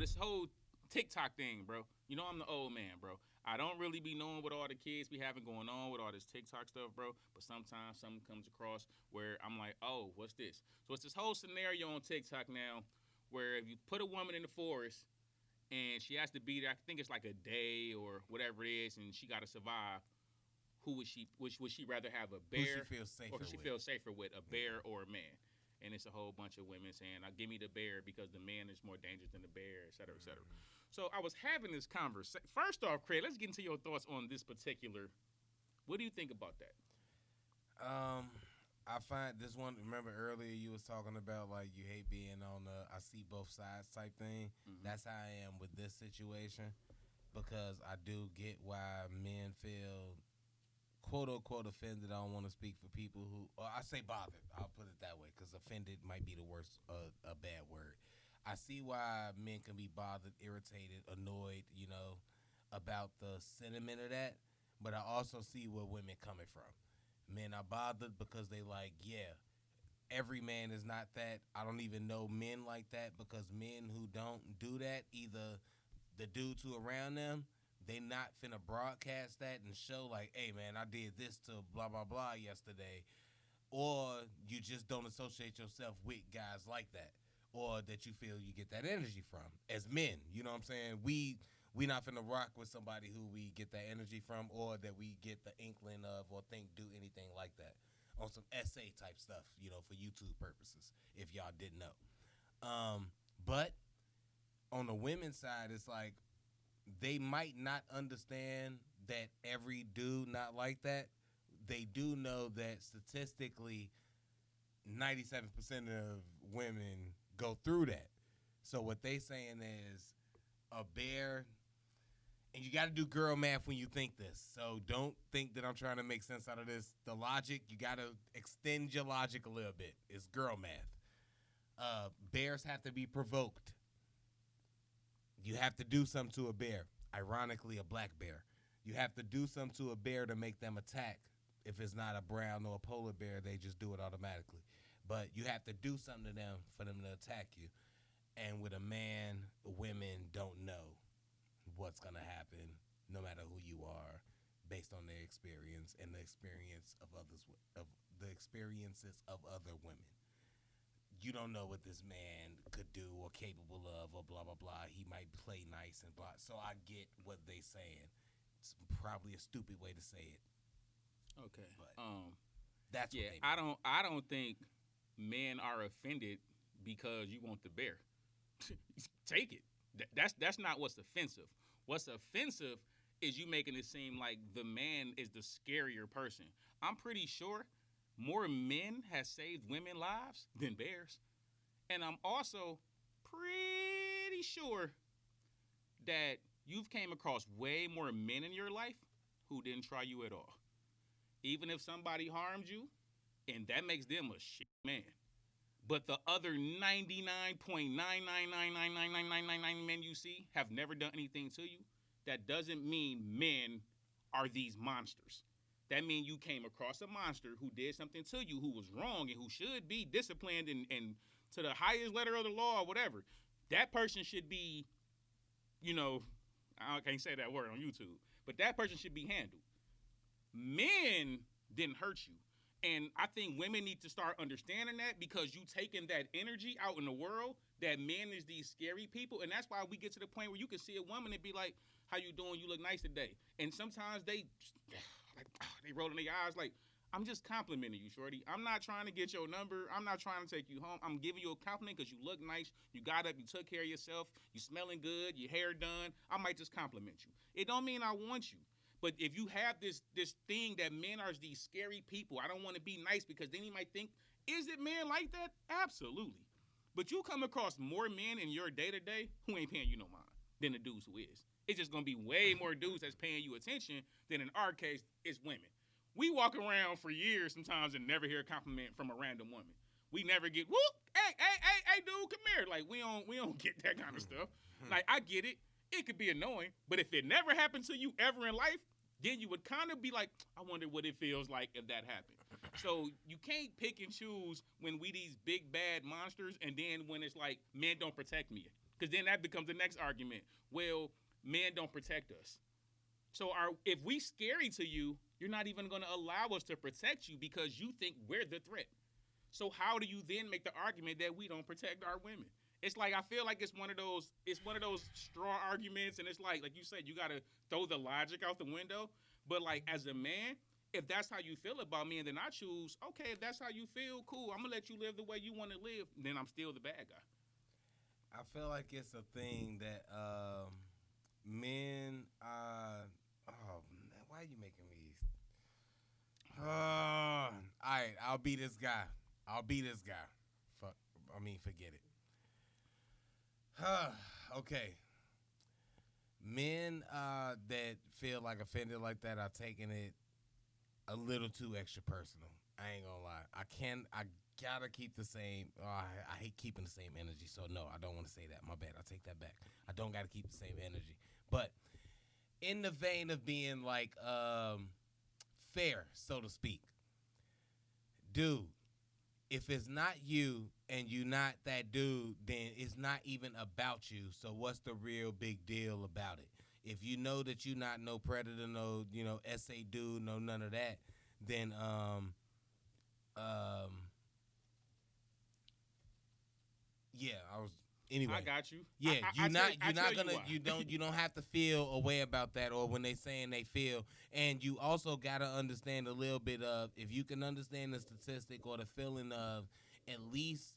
this whole TikTok thing, bro. You know I'm the old man, bro. I don't really be knowing what all the kids be having going on with all this TikTok stuff, bro. But sometimes something comes across where I'm like, oh, what's this? So it's this whole scenario on TikTok now where if you put a woman in the forest and she has to be there, I think it's like a day or whatever it is, and she got to survive. Who would she? Would she rather have a Who she bear, feels safer or who she with. feel safer with, a bear or a man? And it's a whole bunch of women saying, "Give me the bear because the man is more dangerous than the bear, et cetera, et cetera." So I was having this conversation. First off, Craig, let's get into your thoughts on this particular. What do you think about that? Um, I find this one. Remember earlier you was talking about like you hate being on the I see both sides type thing. Mm-hmm. That's how I am with this situation because I do get why men feel quote unquote offended. I don't want to speak for people who, or I say bothered. I'll put it that way because offended might be the worst, a bad word. I see why men can be bothered, irritated, annoyed, about the sentiment of that. But I also see where women coming from. Men are bothered because they like, yeah, every man is not that. I don't even know men like that because men who don't do that, either the dudes who around them, they not finna broadcast that and show like, hey man, I did this to blah blah blah yesterday, or you just don't associate yourself with guys like that, or that you feel you get that energy from as men. You know what I'm saying? We not finna rock with somebody who we get that energy from, or that we get the inkling of, or think do anything like that on some essay type stuff. For YouTube purposes. If y'all didn't know, but on the women's side, it's like they might not understand that every dude not like that. They do know that statistically 97% of women go through that. So what they saying is a bear, and you got to do girl math when you think this. So don't think that I'm trying to make sense out of this. The logic, you got to extend your logic a little bit. It's girl math. Bears have to be provoked. You have to do something to a bear. Ironically, a black bear. You have to do something to a bear to make them attack. If it's not a brown or a polar bear, they just do it automatically. But you have to do something to them for them to attack you. And with a man, women don't know what's going to happen no matter who you are based on their experience and the experience of others, of the experiences of other women. You don't know what this man could do or capable of or blah blah blah. He might play nice and blah. So I get what they saying. It's probably a stupid way to say it, Okay. but that's Yeah, what they I mean. don't. I don't think men are offended because you want the bear. Take it. That's not what's offensive. What's offensive is you making it seem like the man is the scarier person. I'm pretty sure more men have saved women lives than bears. And I'm also pretty sure that you've came across way more men in your life who didn't try you at all. Even if somebody harmed you, and that makes them a shit man. But the other 99.9999999 men you see have never done anything to you. That doesn't mean men are these monsters. That means you came across a monster who did something to you, who was wrong, and who should be disciplined and to the highest letter of the law or whatever. That person should be, you know, I can't say that word on YouTube, but that person should be handled. Men didn't hurt you. And I think women need to start understanding that because you taking that energy out in the world, that men is these scary people. And that's why we get to the point where you can see a woman and be like, how you doing? You look nice today. And sometimes they like they rolling their eyes like, I'm just complimenting you, shorty. I'm not trying to get your number. I'm not trying to take you home. I'm giving you a compliment because you look nice. You got up. You took care of yourself. You smelling good. Your hair done. I might just compliment you. It don't mean I want you. But if you have this thing that men are these scary people, I don't want to be nice because then he might think, is it men like that? Absolutely. But you come across more men in your day to day who ain't paying you no mind than the dudes who is. It's just gonna be way more dudes that's paying you attention than in our case, it's women. We walk around for years sometimes and never hear a compliment from a random woman. We never get whoop, hey, dude, come here. Like we don't get that kind of stuff. Like I get it. It could be annoying, but if it never happened to you ever in life, then you would kind of be like, I wonder what it feels like if that happened. So you can't pick and choose when we these big bad monsters, and then when it's like men don't protect me. Because then that becomes the next argument. Well, men don't protect us. So if we scary to you, you're not even going to allow us to protect you because you think we're the threat. So how do you then make the argument that we don't protect our women? It's like I feel like it's one of those straw arguments, and it's like you said, you gotta throw the logic out the window. But like as a man, if that's how you feel about me, and then I choose, okay, if that's how you feel, cool, I'm gonna let you live the way you want to live. Then I'm still the bad guy. I feel like it's a thing that men. Oh man, why are you making me? All right, I'll be this guy. Fuck. Forget it. Okay. Men that feel like offended like that are taking it a little too extra personal. I ain't gonna lie. I gotta keep the same. I hate keeping the same energy. So no, I don't want to say that. My bad. I take that back. I don't gotta keep the same energy. But in the vein of being like fair, so to speak, dude. If it's not you and you not that dude, then it's not even about you. So what's the real big deal about it? If you know that you not no predator, no SA dude, no none of that, then yeah, anyway. I got you. Yeah, you you don't have to feel a way about that, or when they saying they feel. And you also gotta understand a little bit of, if you can understand the statistic or the feeling of at least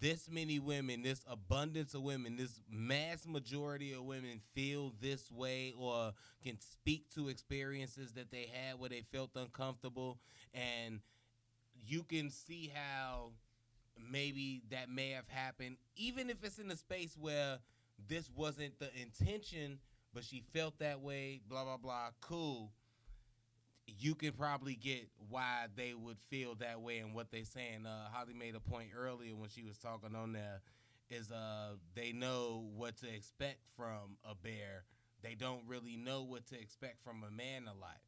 this many women, this abundance of women, this mass majority of women feel this way or can speak to experiences that they had where they felt uncomfortable, and you can see how maybe that may have happened, even if it's in a space where this wasn't the intention, but she felt that way, blah, blah, blah, cool. You can probably get why they would feel that way and what they're saying. Holly made a point earlier when she was talking on there, is they know what to expect from a bear. They don't really know what to expect from a man a lot.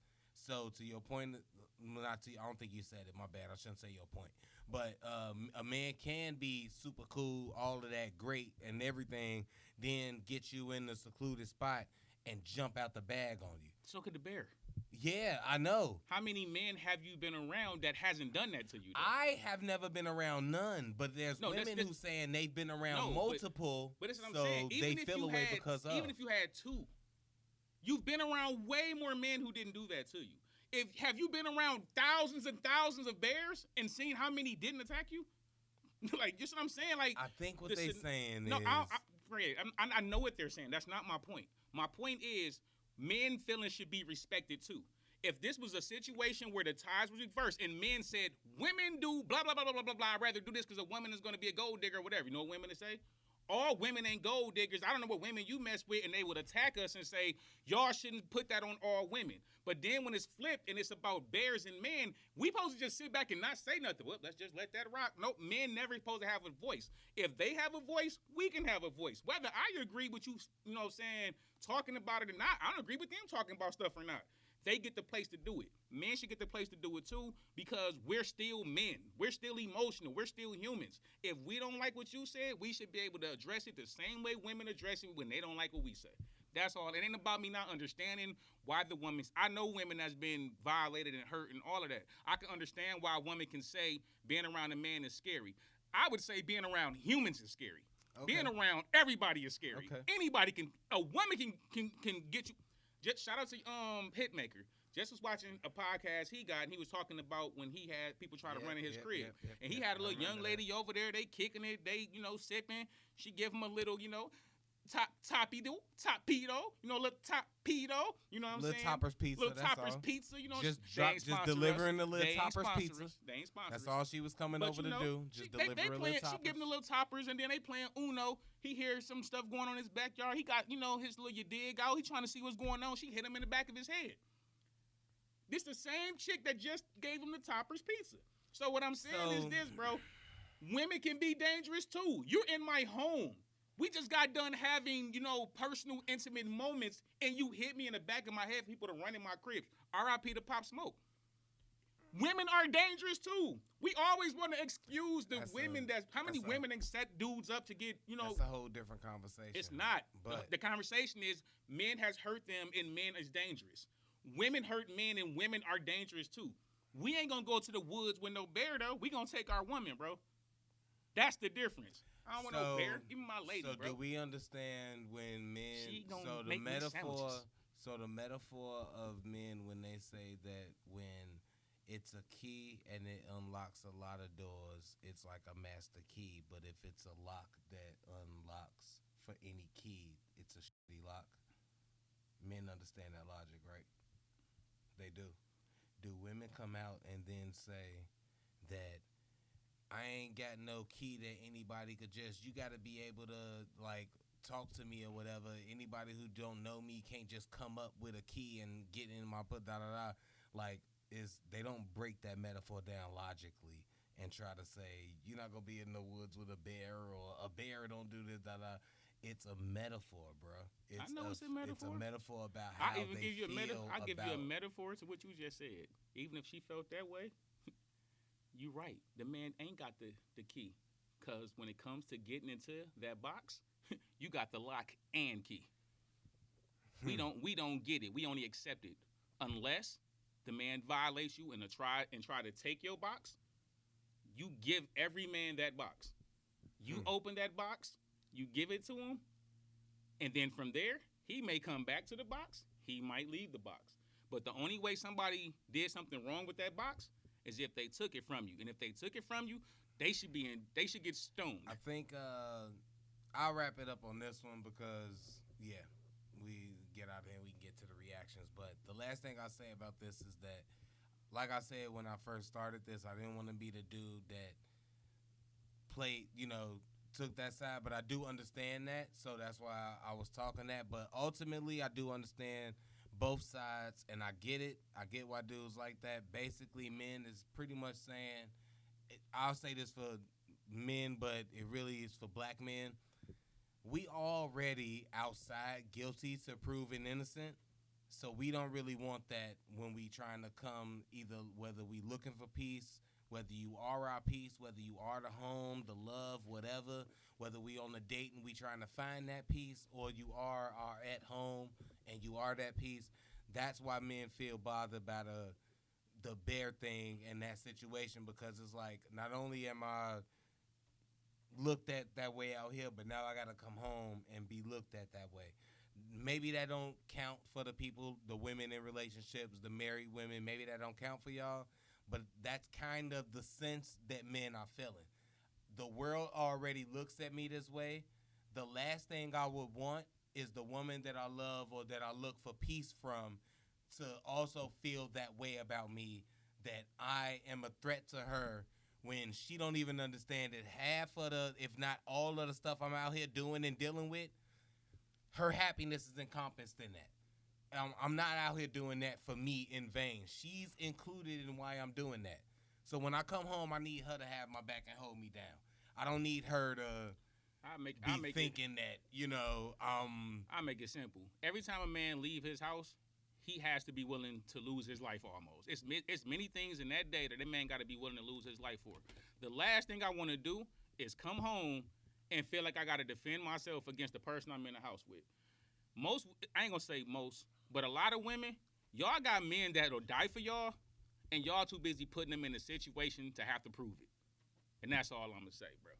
So to your point, I don't think you said it, my bad, I shouldn't say your point. But a man can be super cool, all of that, great and everything, then get you in a secluded spot and jump out the bag on you. So could the bear. Yeah, I know. How many men have you been around that hasn't done that to you, though? I have never been around none, but there's women who saying they've been around multiple, but that's what I'm so saying. they feel away because of. Even if you had two, you've been around way more men who didn't do that to you. Have you been around thousands and thousands of bears and seen how many didn't attack you? Like, just what I'm saying. Like, I think what they're saying no, is. I know what they're saying. That's not my point. My point is, men feelings should be respected too. If this was a situation where the ties was reversed and men said, women do blah, blah, blah, blah, blah, blah, blah, I'd rather do this because a woman is going to be a gold digger or whatever. You know what women say? All women ain't gold diggers. I don't know what women you mess with, and they would attack us and say, y'all shouldn't put that on all women. But then when it's flipped and it's about bears and men, we supposed to just sit back and not say nothing. Well, let's just let that rock. Nope, men never supposed to have a voice. If they have a voice, we can have a voice. Whether I agree with you, saying, talking about it or not, I don't agree with them talking about stuff or not. They get the place to do it. Men should get the place to do it too, because we're still men. We're still emotional. We're still humans. If we don't like what you said, we should be able to address it the same way women address it when they don't like what we say. That's all. It ain't about me not understanding why the woman. I know women that's been violated and hurt and all of that. I can understand why a woman can say being around a man is scary. I would say being around humans is scary. Okay. Being around everybody is scary. Okay. Anybody can. A woman can get you. Just shout out to Hitmaker. Just was watching a podcast he got, and he was talking about when he had people try to run in his crib. And he had a little young lady over there, they kicking it, they, sipping. She give him a little, topido, little top pedo, you know what I'm saying? Little Topper's Pizza, little Topper's Pizza, just delivering the little Topper's Pizza. They ain't sponsored. That's all she was coming over to do, just deliver a little Toppers. She give him the little Toppers, and then they playing Uno. He hears some stuff going on in his backyard. He got, his little you dig out. He trying to see what's going on. She hit him in the back of his head. This the same chick that just gave him the Topper's Pizza. So what I'm saying is this, bro. Women can be dangerous too. You're in my home. We just got done having, personal, intimate moments, and you hit me in the back of my head, people to run in my cribs. R.I.P. to Pop Smoke. Women are dangerous too. We always want to excuse the women. How many women set dudes up to get, That's a whole different conversation. It's not. But the conversation is men has hurt them and men is dangerous. Women hurt men and women are dangerous too. We ain't gonna go to the woods with no bear though. We gonna take our woman, bro. That's the difference. I don't want no bear. Give me my lady, bro. So do we understand when men? So the metaphor. So the metaphor of men when they say that when it's a key and it unlocks a lot of doors, it's like a master key. But if it's a lock that unlocks for any key, it's a shitty lock. Men understand that logic, right? They do. Do women come out and then say that I ain't got no key that anybody could just, you got to be able to like talk to me or whatever. Anybody who don't know me can't just come up with a key and get in my put da-da-da. Like, they don't break that metaphor down logically and try to say, you're not going to be in the woods with a bear or a bear don't do this, da-da. It's a metaphor, bro. I know it's a metaphor. It's a metaphor about how I even they give you feel I'll give you a metaphor to what you just said. Even if she felt that way, you're right. The man ain't got the key. Because when it comes to getting into that box, you got the lock and key. We don't get it. We only accept it. Unless the man violates you and try to take your box, you give every man that box. You open that box, you give it to him, and then from there, he may come back to the box. He might leave the box. But the only way somebody did something wrong with that box is if they took it from you. And if they took it from you, they should get stoned. I think I'll wrap it up on this one because, yeah, we get out there and we can get to the reactions. But the last thing I'll say about this is that, like I said when I first started this, I didn't want to be the dude that played, took that side. But I do understand that, so that's why I was talking that. But ultimately, I do understand both sides, and I get it. I get why dudes like that. Basically, men is pretty much saying, I'll say this for men, but it really is for black men. We already outside guilty to proven innocent, so we don't really want that when we trying to come, either whether we looking for peace, whether you are our peace, whether you are the home, the love, whatever, whether we on a date and we trying to find that peace, or you are at home and you are that peace. That's why men feel bothered by the bear thing in that situation, because it's like, not only am I looked at that way out here, but now I gotta come home and be looked at that way. Maybe that don't count for the people, the women in relationships, the married women. Maybe that don't count for y'all, but that's kind of the sense that men are feeling. The world already looks at me this way. The last thing I would want is the woman that I love or that I look for peace from to also feel that way about me, that I am a threat to her, when she don't even understand that half of the, if not all of the stuff I'm out here doing and dealing with, her happiness is encompassed in that. I'm not out here doing that for me in vain. She's included in why I'm doing that. So when I come home, I need her to have my back and hold me down. I don't need her to I make it simple. Every time a man leave his house, he has to be willing to lose his life almost. It's many things in that day that man got to be willing to lose his life for. The last thing I want to do is come home and feel like I got to defend myself against the person I'm in the house with. I ain't going to say most, but a lot of women, y'all got men that'll die for y'all, and y'all too busy putting them in a situation to have to prove it. And that's all I'm going to say, bro.